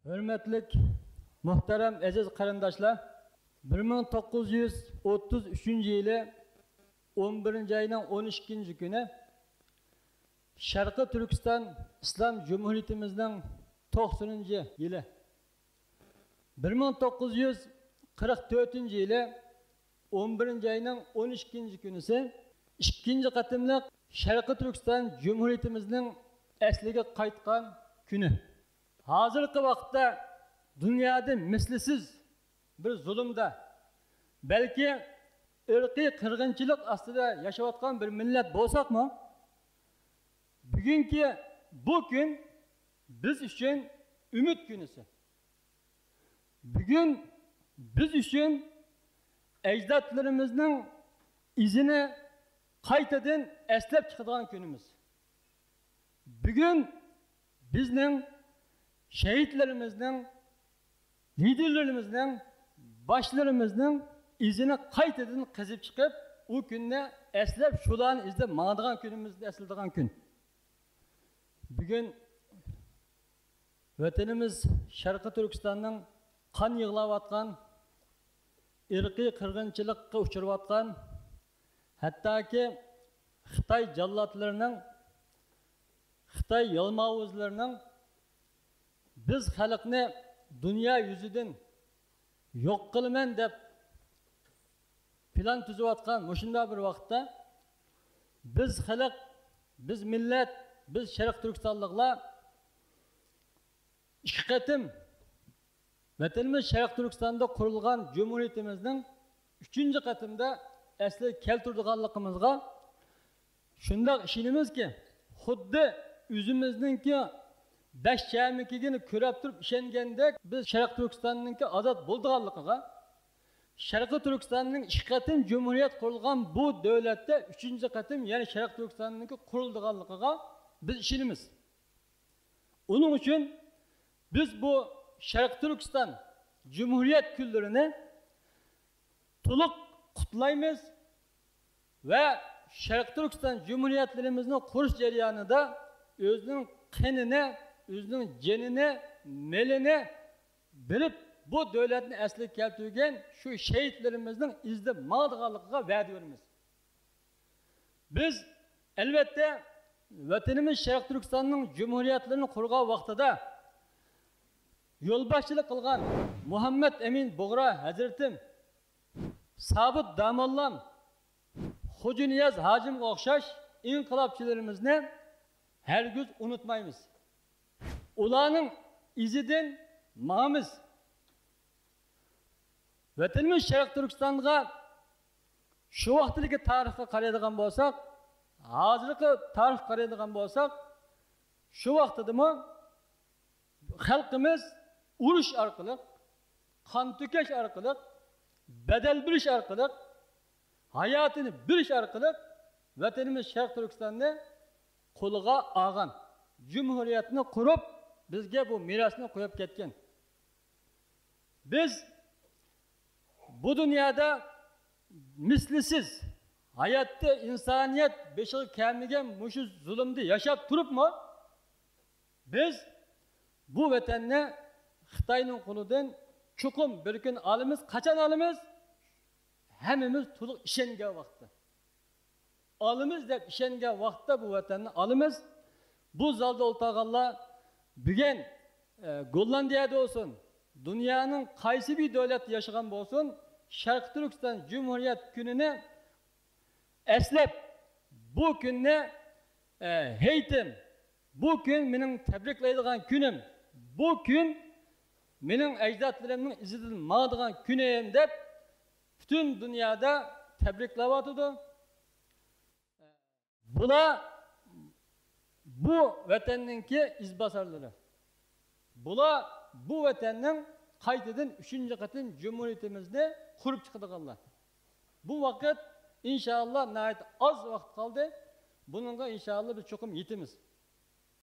Hürmetlik, muhterem, aziz qarindoshlar, 1933 yılı 11. ayının 12. günü Şarkı Türkistan İslam Cumhuriyetimizin 90. yılı 1944 yılı 11. ayının 12. günüsü ikinci katımlık Şarkı Türkistan Cumhuriyetimizin esliga qaytgan günü. Hazırki vakitte dünyada mislisiz bir zulümde, belki ırkı kırgınçılık aslında yaşayotgan bir millet bolsak mı? Bugünkü bu gün biz için ümit günüsü. Bugün biz için ecdatlarımızın izini qaytadan eslep çıkılan günümüz. Bugün bizning şehitlerimizden, liderlerimizden, başlarımızdan izini qaytadan kazıp çıkıp o günde eslep şulan izde mağdıgan günümüzde esildirilen gün. Bugün vatanımız Şarkı Türkistan'ın kan yığılavatkan, ırkı kırgınçılıkka uçuravatkan, hatta ki Xitay jallatlarının, Xitay yalmavuzlarının biz xalqni dünya yüzüden yok kılmen deb plan tüzüvatkan muşunda bir vakitte biz xalq, biz millet, biz Şarkı Türkistanlıklar iki katım vatanımız Şarkı Türkistan'da kurulgan Cumhuriyetimizin 3. katımda esli keltirdiganligimizga şundaq işinimiz ki xuddi üzümüzdeki 5 şəhərlikini körəb turib işengəndək biz Şərq Türkistan'nınki azad bolduğanlıqıga, Şərq Türkistan'nın 2 qatım Cumhuriyet kurulgan bu devlette 3. qatım yani Şərq Türkistan'nınki kurulduğanlıqıga biz işinimiz. Onun için biz bu Şərq Türkistan Cumhuriyet küllerini tuluk kutlayımız ve Şərq Türkistan Cumhuriyetlerimizin kuruş cereyanında özünün qenine, özünün cenine, meline bilip bu devletin esli keltirgen şu şehitlerimizin izde mağdığalıqıga vəd verimiz. Biz elbette vatanımız Şərq Türkistan'ın Cumhuriyetlerini kurgan vaxtıda yolbaşçılık kılgan Muhammed Emin Boğra Hazretim, Sabit Damallam, Hoca Niyaz Hacim'e okşaş inkılapçılarımızı her gün unutmayımız. Ulanın izidin mağımız. Vatanımız Şərq Türkistan'da şu vaxtdaki tarixi qaraydigan bolsak, hazırki tarix qaraydigan bolsak, şu vaxtda mı xalqimiz uruş arqılı, kan tükeş arqılı, bedel bir iş arqılı, hayatını bir iş arqılı vatanımız Şərq Türkistan'da qo'liga olgan Cumhuriyetini kurup bizge bu mirasını koyup ketken. Biz bu dünyada mislisiz hayatta insaniyet beşiği kelmegen muşu zulümde yaşap durup mu? Biz bu vatanni Xitayning qo'lidan chuqum bir kun alimiz, qachon alimiz? Hammamiz to'liq ishongan vaqtda. Alımız deb işengen vaqtda bu vatanni alımız. Bu zalda o'ltirganlar bugün Gollandiyada olsun, dünyanın qaysi bir devlet yaşagan bolsun, Şarkı Türkistan Cumhuriyet gününü eslep bu günne heytim, bu gün benim tebriklaydigan günüm, bu gün benim ecdatlarımın izinden mağdıgan güneyim deb bütün dünyada tebriklayatıdı. Buna bu vatanninki izbasarları. Bula bu vatanning qaytadan 3. qatım Cumhuriyetimizde kurup çıkıdıganlar. Bu vakit inşallah nəhayət az vaqt kaldı. Bununla inşallah biz çokum yetimiz.